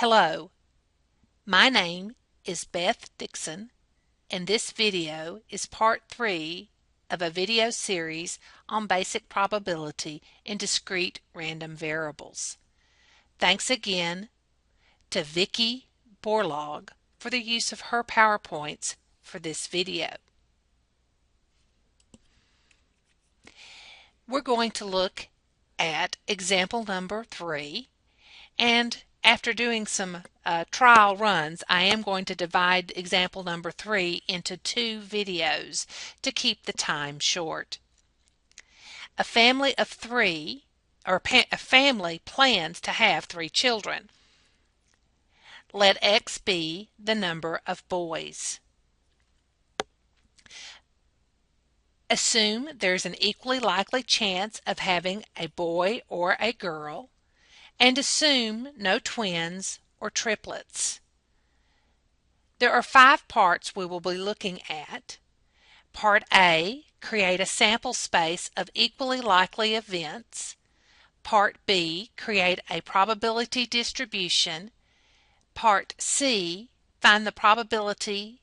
Hello, my name is Beth Dixon, and this video is part 3 of a video series on basic probability in discrete random variables. Thanks again to Vicki Borlaug for the use of her PowerPoints for this video. We're going to look at example number 3, and after doing some trial runs, I am going to divide example number 3 into 2 videos to keep the time short. A family of 3, or a family plans to have 3 children. Let X be the number of boys. Assume there's an equally likely chance of having a boy or a girl, and assume no twins or triplets. There are 5 parts we will be looking at. Part A, create a sample space of equally likely events. Part B, create a probability distribution. Part C, find the probability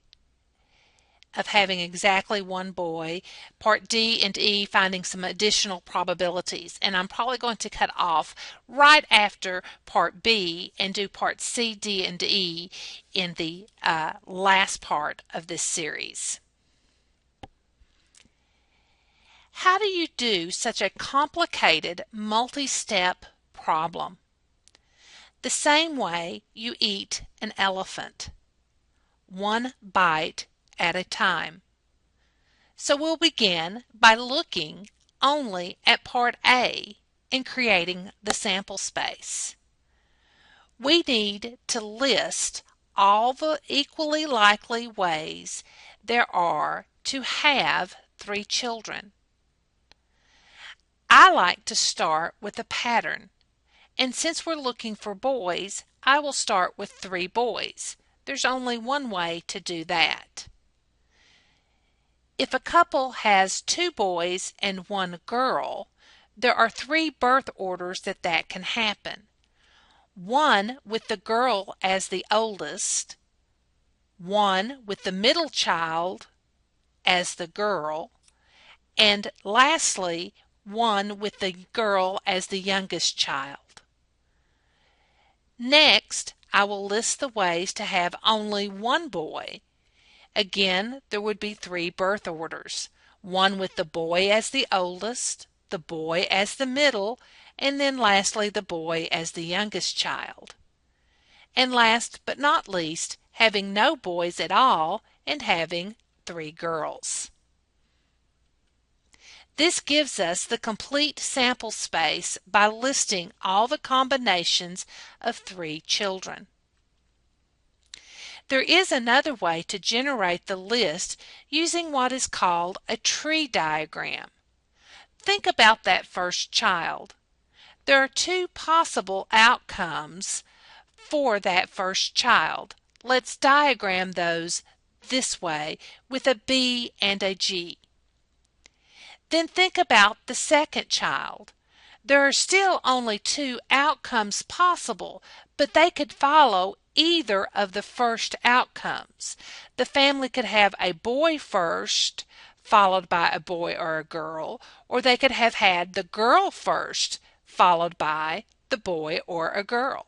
of having exactly 1 boy. Part D and E, finding some additional probabilities. And I'm probably going to cut off right after Part B and do Part C, D, and E in the last part of this series. How do you do such a complicated multi-step problem? The same way you eat an elephant, 1 bite at a time. So we'll begin by looking only at part A and creating the sample space. We need to list all the equally likely ways there are to have 3 children. I like to start with a pattern, and since we're looking for boys, I will start with 3 boys. There's only one way to do that. If a couple has 2 boys and 1 girl, there are 3 birth orders that can happen. 1 with the girl as the oldest, 1 with the middle child as the girl, and lastly, 1 with the girl as the youngest child. Next, I will list the ways to have only 1 boy. Again, there would be 3 birth orders, 1 with the boy as the oldest, the boy as the middle, and then lastly the boy as the youngest child. And last but not least, having no boys at all and having 3 girls. This gives us the complete sample space by listing all the combinations of 3 children. There is another way to generate the list using what is called a tree diagram. Think about that first child. There are 2 possible outcomes for that first child. Let's diagram those this way with a B and a G. Then think about the second child. There are still only 2 outcomes possible, but they could follow either of the first outcomes. The family could have a boy first, followed by a boy or a girl, or they could have had the girl first, followed by the boy or a girl.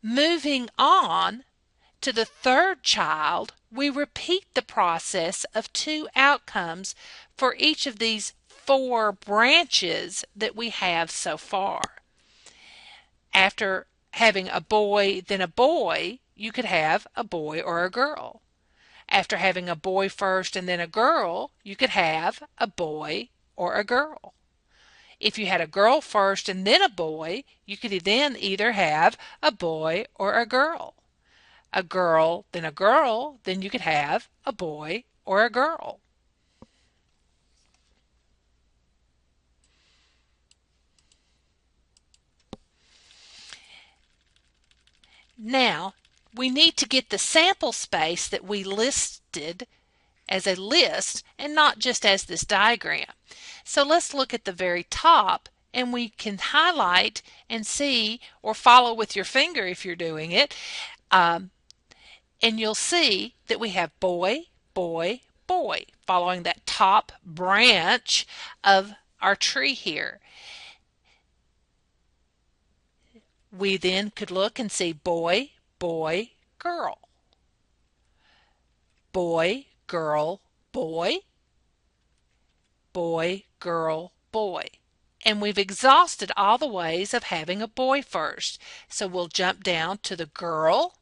Moving on to the third child, we repeat the process of 2 outcomes for each of these 4 branches that we have so far. After having a boy, then a boy, you could have a boy or a girl. After having a boy first and then a girl, you could have a boy or a girl. If you had a girl first and then a boy, you could then either have a boy or a girl. A girl, then you could have a boy or a girl. Now, we need to get the sample space that we listed as a list and not just as this diagram. So let's look at the very top and we can highlight and see, or follow with your finger if you're doing it, and you'll see that we have boy, boy, boy, following that top branch of our tree here. We then could look and see boy, boy, girl. Boy, girl, boy. Boy, girl, boy. And we've exhausted all the ways of having a boy first. So we'll jump down to the girl,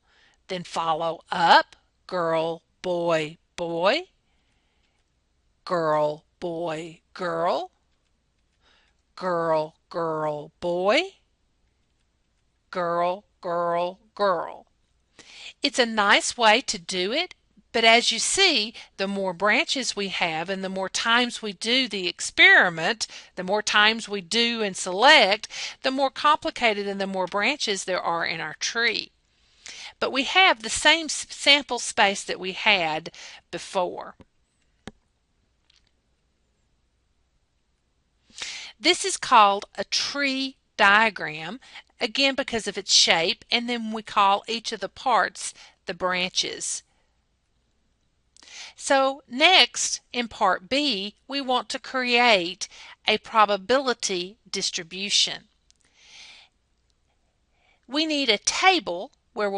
then follow up, girl, boy, boy, girl, boy, girl, girl, girl, boy, girl, girl, girl. It's a nice way to do it, but as you see, the more branches we have and the more times we do the experiment, the more times we do and select, the more complicated and the more branches there are in our tree. But we have the same sample space that we had before. This is called a tree diagram, again because of its shape, and then we call each of the parts the branches. So next, in part B, we want to create a probability distribution. We need a table where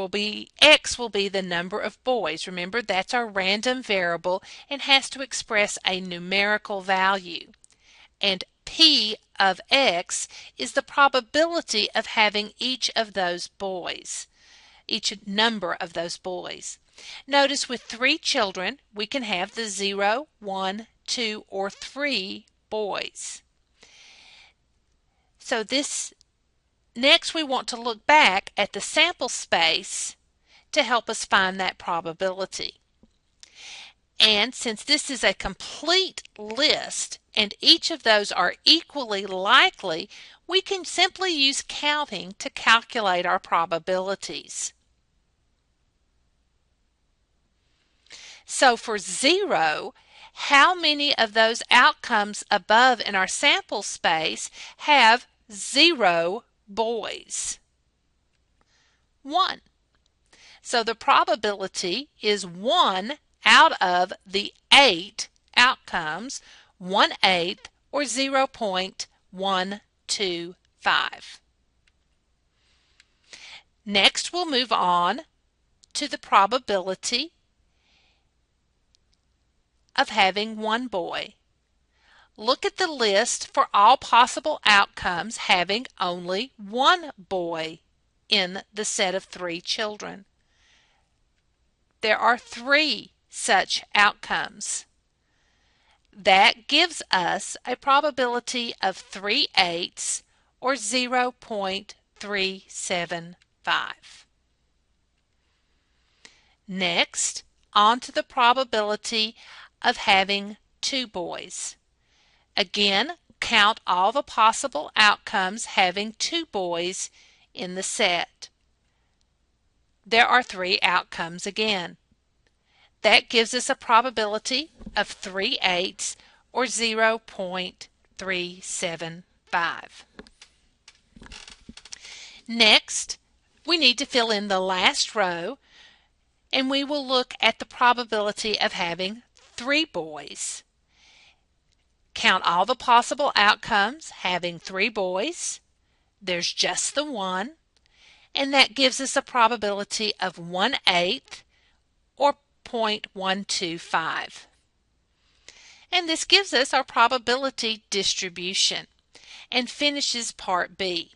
X will be the number of boys. Remember, that's our random variable and has to express a numerical value. And P of X is the probability of having each of those boys, each number of those boys. Notice with 3 children, we can have the 0, 1, 2, or 3 boys. So next we want to look back at the sample space to help us find that probability. And since this is a complete list and each of those are equally likely, we can simply use counting to calculate our probabilities. So for 0, how many of those outcomes above in our sample space have 0 boys? 1. So the probability is 1 out of the 8 outcomes, 1/8 or 0.125. Next, we'll move on to the probability of having 1 boy. Look at the list for all possible outcomes having only 1 boy in the set of 3 children. There are 3 such outcomes. That gives us a probability of 3/8 or 0.375. Next, on to the probability of having 2 boys. Again, count all the possible outcomes having 2 boys in the set. There are 3 outcomes again. That gives us a probability of 3/8 or 0.375. Next, we need to fill in the last row, and we will look at the probability of having 3 boys. Count all the possible outcomes having 3 boys. There's just the 1, and that gives us a probability of 1/8 or 0.125. And this gives us our probability distribution and finishes part B.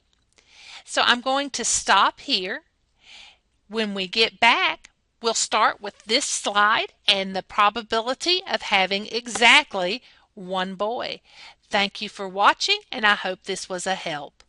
So I'm going to stop here. When we get back, we'll start with this slide and the probability of having exactly 1 boy. Thank you for watching, and I hope this was a help.